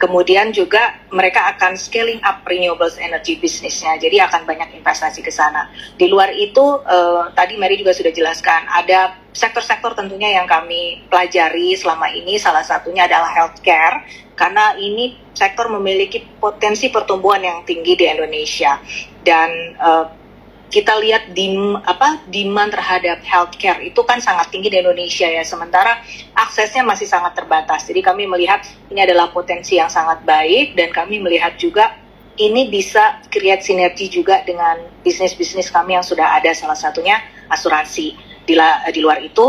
Kemudian juga mereka akan scaling up renewables energy bisnisnya, jadi akan banyak investasi ke sana. Di luar itu, tadi Mary juga sudah jelaskan, ada sektor-sektor tentunya yang kami pelajari selama ini, salah satunya adalah healthcare, karena ini sektor memiliki potensi pertumbuhan yang tinggi di Indonesia. Dan kita lihat demand terhadap healthcare itu kan sangat tinggi di Indonesia ya, sementara aksesnya masih sangat terbatas. Jadi kami melihat ini adalah potensi yang sangat baik, dan kami melihat juga ini bisa create sinergi juga dengan bisnis-bisnis kami yang sudah ada, salah satunya asuransi. Di luar itu,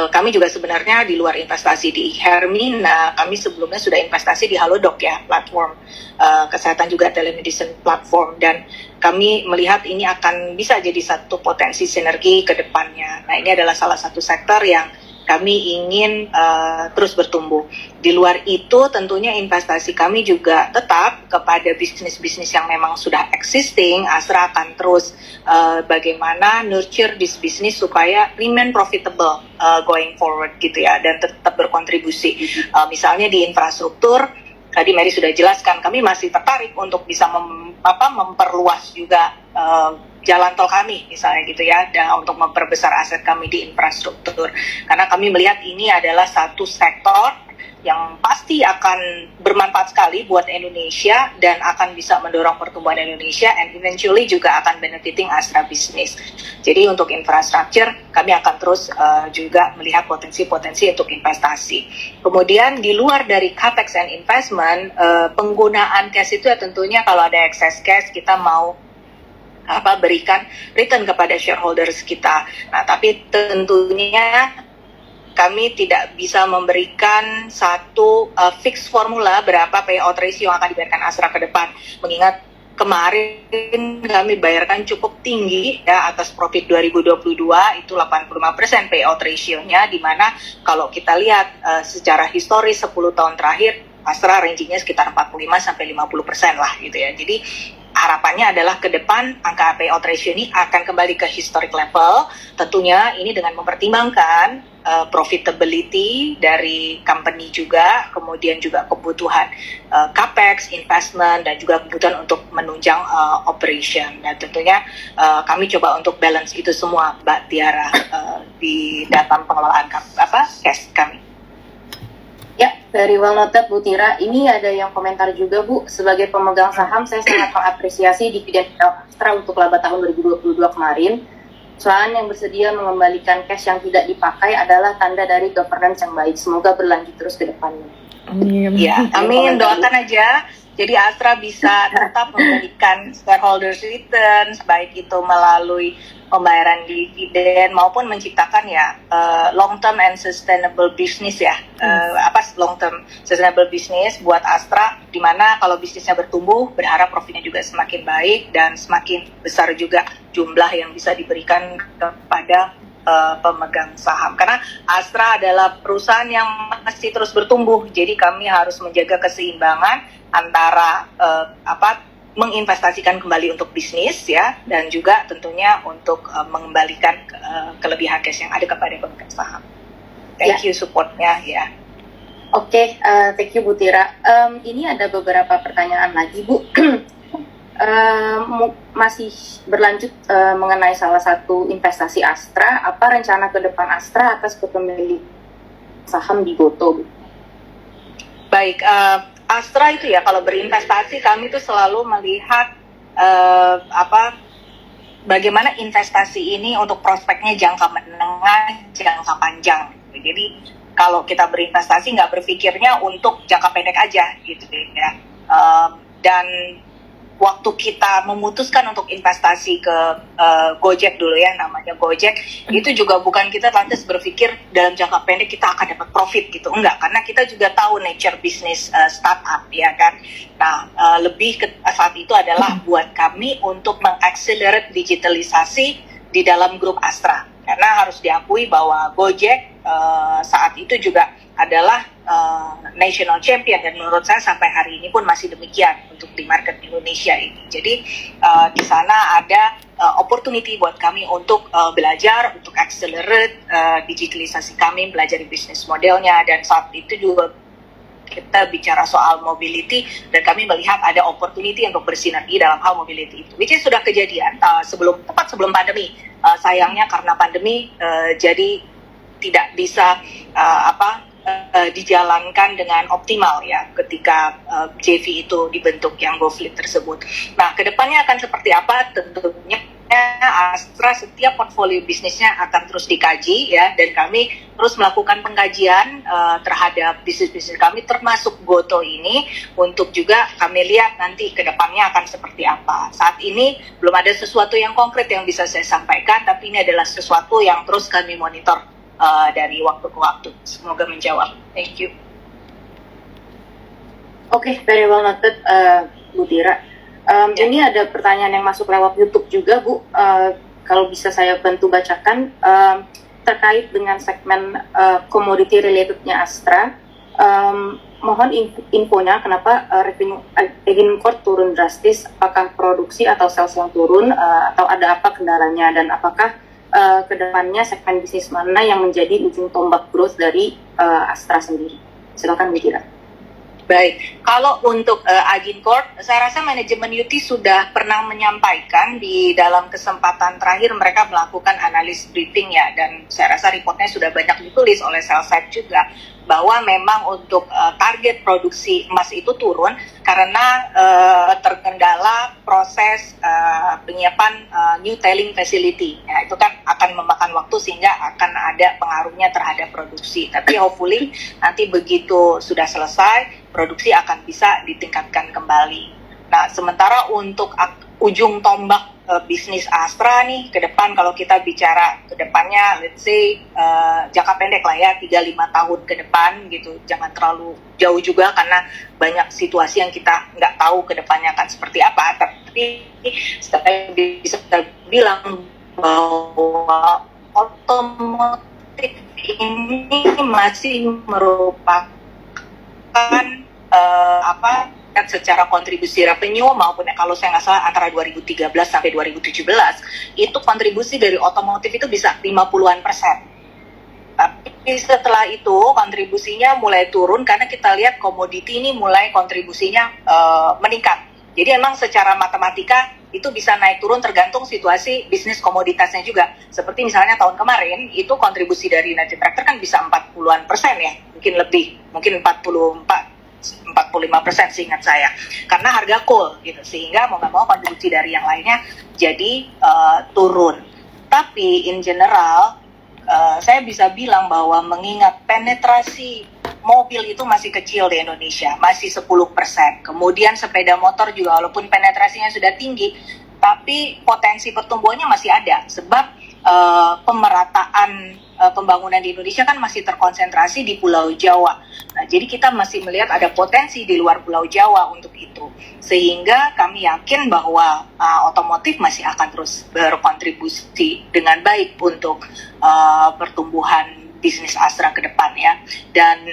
kami juga sebenarnya di luar investasi di Hermina, kami sebelumnya sudah investasi di Halodoc ya, platform kesehatan juga telemedicine platform, dan kami melihat ini akan bisa jadi satu potensi sinergi ke depannya. Nah, ini adalah salah satu sektor yang kami ingin terus bertumbuh. Di luar itu tentunya investasi kami juga tetap kepada bisnis-bisnis yang memang sudah existing. Astra akan terus bagaimana nurture this business supaya remain profitable going forward gitu ya, dan tetap berkontribusi. Misalnya di infrastruktur, tadi Mary sudah jelaskan, kami masih tertarik untuk bisa memperluas juga jalan tol kami misalnya gitu ya, dan untuk memperbesar aset kami di infrastruktur, karena kami melihat ini adalah satu sektor yang pasti akan bermanfaat sekali buat Indonesia dan akan bisa mendorong pertumbuhan Indonesia, and eventually juga akan benefiting Astra Business. Jadi untuk infrastruktur kami akan terus juga melihat potensi-potensi untuk investasi. Kemudian di luar dari capex and investment, penggunaan cash itu ya tentunya kalau ada excess cash kita mau berikan return kepada shareholders kita. Nah, tapi tentunya kami tidak bisa memberikan satu fixed formula berapa payout ratio yang akan diberikan Astra ke depan, mengingat kemarin kami bayarkan cukup tinggi ya atas profit 2022 itu 85% payout ratio-nya, di mana kalau kita lihat secara historis 10 tahun terakhir Astra rangingnya sekitar 45-50% lah gitu ya. Jadi harapannya adalah ke depan angka payout ratio ini akan kembali ke historic level. Tentunya ini dengan mempertimbangkan profitability dari company juga, kemudian juga kebutuhan capex, investment, dan juga kebutuhan untuk menunjang operation. Dan tentunya kami coba untuk balance itu semua, Mbak Tiara, di dalam pengelolaan cash kami. Ya, very well noted Bu Tira. Ini ada yang komentar juga Bu, sebagai pemegang saham saya sangat mengapresiasi dividen Astra untuk laba tahun 2022 kemarin. Perusahaan yang bersedia mengembalikan cash yang tidak dipakai adalah tanda dari governance yang baik. Semoga berlanjut terus ke depannya. Amin. Ya, amin. Doakan aja. Jadi Astra bisa tetap memberikan shareholders returns, baik itu melalui pembayaran dividen maupun menciptakan ya long term and sustainable business ya. Long term sustainable business buat Astra, di mana kalau bisnisnya bertumbuh berharap profitnya juga semakin baik dan semakin besar juga jumlah yang bisa diberikan kepada pemegang saham, karena Astra adalah perusahaan yang masih terus bertumbuh, jadi kami harus menjaga keseimbangan antara menginvestasikan kembali untuk bisnis ya, dan juga tentunya untuk mengembalikan kelebihan cash yang ada kepada pemegang saham. Thank you supportnya ya. Oke, thank you Bu Tira. Ini ada beberapa pertanyaan lagi Bu. Masih berlanjut mengenai salah satu investasi Astra. Apa rencana ke depan Astra atas kepemilikan saham di Gotoh? Baik, Astra itu ya kalau berinvestasi kami tuh selalu melihat bagaimana investasi ini untuk prospeknya jangka menengah, jangka panjang. Jadi kalau kita berinvestasi nggak berpikirnya untuk jangka pendek aja gitu ya. Dan waktu kita memutuskan untuk investasi ke Gojek dulu ya, namanya Gojek, itu juga bukan kita lantas berpikir dalam jangka pendek kita akan dapat profit gitu, enggak, karena kita juga tahu nature bisnis startup ya kan. Nah, lebih ke saat itu adalah buat kami untuk mengakselerate digitalisasi di dalam grup Astra, karena harus diakui bahwa Gojek saat itu juga adalah national champion, dan menurut saya sampai hari ini pun masih demikian untuk di market Indonesia ini. Jadi di sana ada opportunity buat kami untuk belajar, untuk accelerate digitalisasi kami, belajar bisnis modelnya, dan saat itu juga kita bicara soal mobility, dan kami melihat ada opportunity untuk bersinergi dalam hal mobility itu, which is sudah kejadian tepat sebelum pandemi. Sayangnya karena pandemi jadi tidak bisa dijalankan dengan optimal ya ketika JV itu dibentuk yang GoFleet tersebut. Nah, kedepannya akan seperti apa? Tentunya Astra setiap portfolio bisnisnya akan terus dikaji ya, dan kami terus melakukan pengkajian terhadap bisnis-bisnis kami termasuk Goto ini, untuk juga kami lihat nanti kedepannya akan seperti apa. Saat ini belum ada sesuatu yang konkret yang bisa saya sampaikan, tapi ini adalah sesuatu yang terus kami monitor dari waktu ke waktu. Semoga menjawab. Thank you. Oke, very well noted, Bu Tira. Ini ada pertanyaan yang masuk lewat YouTube juga, Bu. Kalau bisa saya bantu bacakan, terkait dengan segmen commodity relatednya Astra. Mohon infonya kenapa revenue import turun drastis, apakah produksi atau sales yang turun, atau ada apa kendalanya, dan apakah kedepannya segmen bisnis mana yang menjadi ujung tombak growth dari Astra sendiri? Silakan Bu Tira. Baik, kalau untuk Agincorp, saya rasa manajemen UT sudah pernah menyampaikan di dalam kesempatan terakhir mereka melakukan analis briefing ya, dan saya rasa reportnya sudah banyak ditulis oleh sell side juga, bahwa memang untuk target produksi emas itu turun karena terkendala proses penyiapan new tailing facility. Ya, itu kan akan memakan waktu sehingga akan ada pengaruhnya terhadap produksi. Tapi hopefully nanti begitu sudah selesai, produksi akan bisa ditingkatkan kembali. Nah, sementara untuk ujung tombak bisnis Astra nih ke depan, kalau kita bicara ke depannya, let's say jangka pendek lah ya, 3-5 tahun ke depan gitu, jangan terlalu jauh juga karena banyak situasi yang kita nggak tahu ke depannya akan seperti apa. Tapi saya bisa bilang bahwa otomotif ini masih merupakan secara kontribusi revenue maupun kalau saya nggak salah antara 2013 sampai 2017 itu kontribusi dari otomotif itu bisa 50-an%. Tapi setelah itu kontribusinya mulai turun karena kita lihat komoditi ini mulai kontribusinya meningkat. Jadi emang secara matematika itu bisa naik turun tergantung situasi bisnis komoditasnya juga. Seperti misalnya tahun kemarin itu kontribusi dari United Tractor kan bisa 40-an% ya, mungkin lebih, mungkin 45% seingat saya, karena harga coal gitu, sehingga mau nggak mau kontribusi dari yang lainnya jadi turun. Tapi in general saya bisa bilang bahwa mengingat penetrasi mobil itu masih kecil di Indonesia, masih 10%. Kemudian sepeda motor juga walaupun penetrasinya sudah tinggi, tapi potensi pertumbuhannya masih ada, sebab pemerataan pembangunan di Indonesia kan masih terkonsentrasi di Pulau Jawa. Nah, jadi kita masih melihat ada potensi di luar Pulau Jawa untuk itu. Sehingga kami yakin bahwa otomotif masih akan terus berkontribusi dengan baik untuk pertumbuhan bisnis Astra ke depan ya. Dan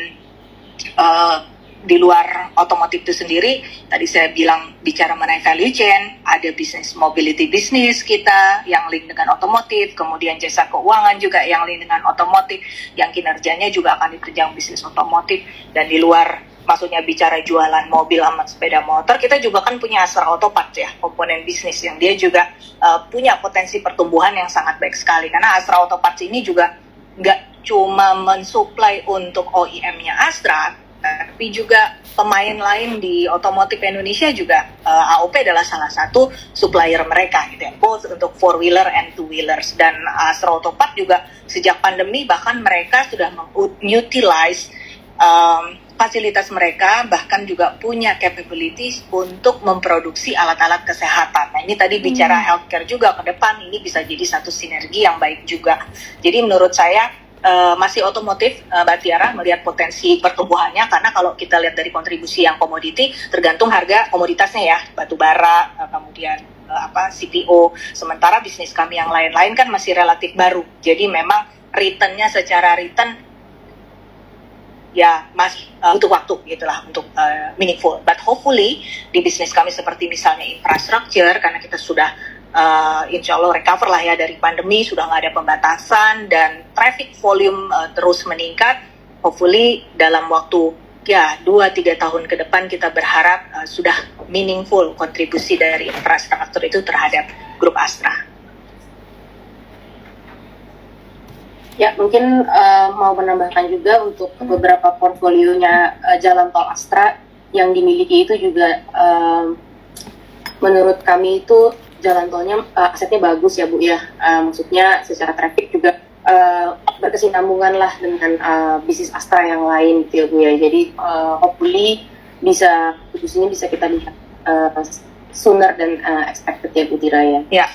di luar otomotif itu sendiri, tadi saya bilang bicara mengenai value chain, ada bisnis mobility bisnis kita yang link dengan otomotif, kemudian jasa keuangan juga yang link dengan otomotif, yang kinerjanya juga akan dikerjakan bisnis otomotif. Dan di luar, maksudnya bicara jualan mobil sama sepeda motor, kita juga kan punya Astra Autoparts ya, komponen bisnis yang dia juga punya potensi pertumbuhan yang sangat baik sekali, karena Astra Autoparts ini juga nggak cuma mensuplai untuk OEM-nya Astra, tapi juga pemain lain di otomotif Indonesia juga. AOP adalah salah satu supplier mereka gitu ya, both untuk 4-wheeler and 2-wheelers. Dan Astra Autoparts juga sejak pandemi bahkan mereka sudah mengutilize fasilitas mereka, bahkan juga punya capabilities untuk memproduksi alat-alat kesehatan. Nah, ini tadi bicara healthcare juga, ke depan ini bisa jadi satu sinergi yang baik juga. Jadi menurut saya masih otomotif, Mbak Tiara, melihat potensi pertumbuhannya, karena kalau kita lihat dari kontribusi yang komoditi tergantung harga komoditasnya ya, batu bara, kemudian CPO. Sementara bisnis kami yang lain-lain kan masih relatif baru, jadi memang returnnya secara return ya masih butuh waktu gitulah untuk meaningful. But hopefully di bisnis kami seperti misalnya infrastruktur, karena kita sudah insya Allah recover lah ya dari pandemi, sudah nggak ada pembatasan dan traffic volume terus meningkat. Hopefully dalam waktu ya 2-3 tahun ke depan kita berharap sudah meaningful kontribusi dari infrastruktur itu terhadap grup Astra. Ya, mungkin mau menambahkan juga untuk beberapa portfolionya jalan tol Astra yang dimiliki itu juga menurut kami itu jalan tolnya asetnya bagus ya Bu ya. Maksudnya secara traffic juga berkesinambungan lah dengan bisnis Astra yang lain gitu ya Bu ya. Jadi hopefully ini bisa kita lihat sooner than expected ya Bu Tira ya. Ya.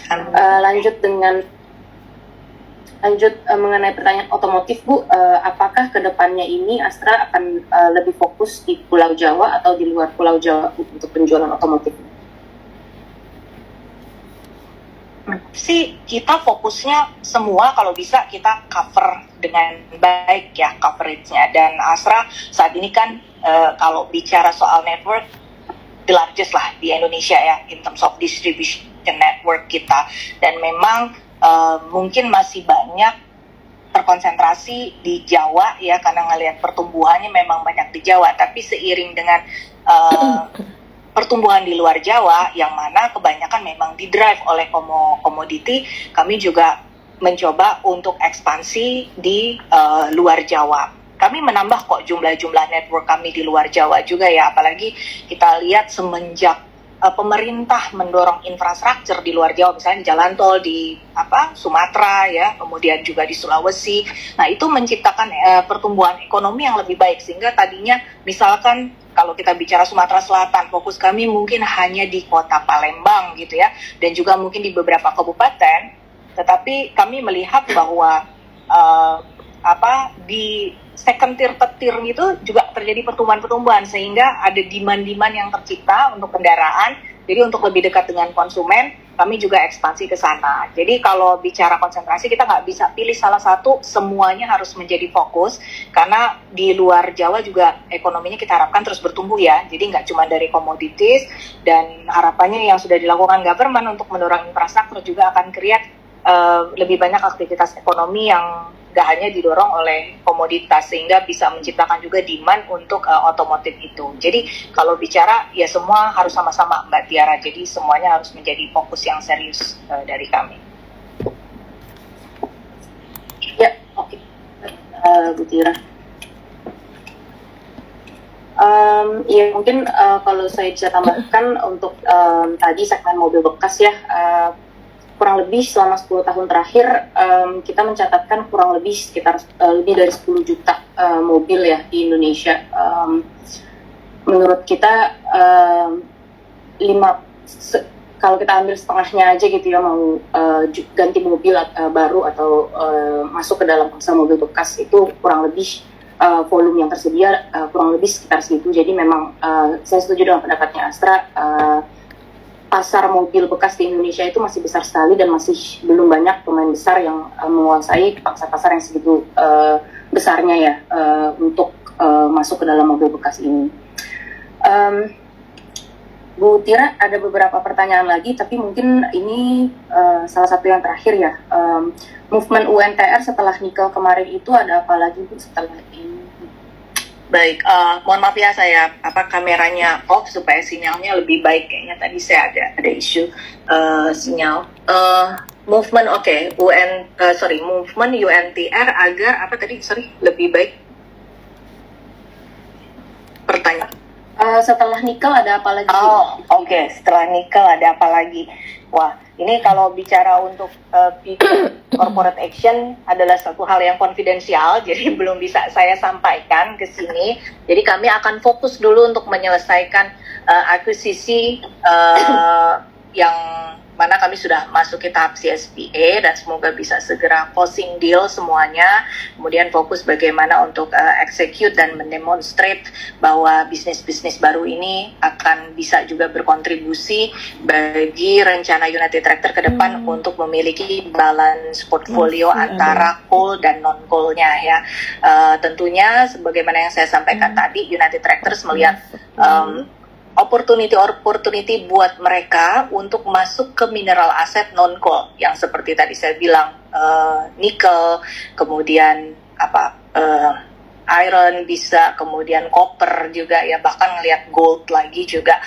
Lanjut mengenai pertanyaan otomotif Bu, apakah kedepannya ini Astra akan lebih fokus di Pulau Jawa atau di luar Pulau Jawa Bu, untuk penjualan otomotif? Sih kita fokusnya semua kalau bisa kita cover dengan baik ya coveragenya, dan Astra saat ini kan kalau bicara soal network the largest lah di Indonesia ya in terms of distribution network kita, dan memang mungkin masih banyak terkonsentrasi di Jawa ya karena ngelihat pertumbuhannya memang banyak di Jawa, tapi seiring dengan pertumbuhan di luar Jawa yang mana kebanyakan memang didrive oleh komoditi, kami juga mencoba untuk ekspansi di luar Jawa. Kami menambah kok jumlah network kami di luar Jawa juga ya, apalagi kita lihat semenjak pemerintah mendorong infrastruktur di luar Jawa, misalnya jalan tol di Sumatera ya, kemudian juga di Sulawesi. Nah, itu menciptakan pertumbuhan ekonomi yang lebih baik, sehingga tadinya misalkan kalau kita bicara Sumatera Selatan, fokus kami mungkin hanya di kota Palembang gitu ya, dan juga mungkin di beberapa kabupaten, tetapi kami melihat bahwa di second tier, third tier itu juga terjadi pertumbuhan-pertumbuhan, sehingga ada demand-demand yang tercipta untuk kendaraan. Jadi untuk lebih dekat dengan konsumen, kami juga ekspansi ke sana. Jadi kalau bicara konsentrasi, kita nggak bisa pilih salah satu, semuanya harus menjadi fokus, karena di luar Jawa juga ekonominya kita harapkan terus bertumbuh ya. Jadi nggak cuma dari komoditis, dan harapannya yang sudah dilakukan government untuk mendorong infrastruktur juga akan create lebih banyak aktivitas ekonomi yang gak hanya didorong oleh komoditas, sehingga bisa menciptakan juga demand untuk otomotif itu. Jadi kalau bicara ya semua harus sama-sama Mbak Tiara, jadi semuanya harus menjadi fokus yang serius dari kami. Ya, oke. Bu Tira. Ya mungkin kalau saya bisa tambahkan untuk tadi segmen mobil bekas ya, kurang lebih selama 10 tahun terakhir kita mencatatkan kurang lebih sekitar lebih dari 10 juta mobil ya di Indonesia. Menurut kita kalau kita ambil setengahnya aja gitu ya, mau ganti mobil baru atau masuk ke dalam pasar mobil bekas, itu kurang lebih volume yang tersedia kurang lebih sekitar segitu. Jadi memang saya setuju dengan pendapatnya Astra, pasar mobil bekas di Indonesia itu masih besar sekali dan masih belum banyak pemain besar yang menguasai pasar yang segitu besarnya ya untuk masuk ke dalam mobil bekas ini. Bu Tira, ada beberapa pertanyaan lagi, tapi mungkin ini salah satu yang terakhir ya. Movement UNTR setelah nikel kemarin itu ada apa lagi Bu setelah ini? Baik, mohon maaf ya, saya kameranya off supaya sinyalnya lebih baik. Kayaknya tadi saya ada isu sinyal. Movement movement UNTR agar lebih baik. Pertanyaan. Setelah nikel ada apa lagi? Setelah nikel ada apa lagi? Wah, ini kalau bicara untuk corporate action adalah satu hal yang konfidensial, jadi belum bisa saya sampaikan ke sini. Jadi kami akan fokus dulu untuk menyelesaikan akuisisi yang mana kami sudah masuk ke tahap CSPA, dan semoga bisa segera closing deal semuanya. Kemudian fokus bagaimana untuk execute dan mendemonstrate bahwa bisnis-bisnis baru ini akan bisa juga berkontribusi bagi rencana United Tractor ke depan untuk memiliki balance portfolio antara coal dan non-coalnya ya. Tentunya sebagaimana yang saya sampaikan tadi, United Tractors melihat opportunity buat mereka untuk masuk ke mineral aset non-coal yang seperti tadi saya bilang, nikel, kemudian iron bisa, kemudian copper juga ya, bahkan ngelihat gold lagi juga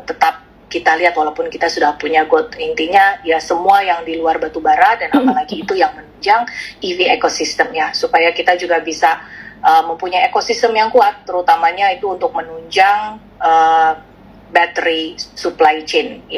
tetap kita lihat walaupun kita sudah punya gold. Intinya ya semua yang di luar batu bara dan apalagi itu yang menunjang EV ekosistem ya, supaya kita juga bisa mempunyai ekosistem yang kuat, terutamanya itu untuk menunjang battery supply chain ya.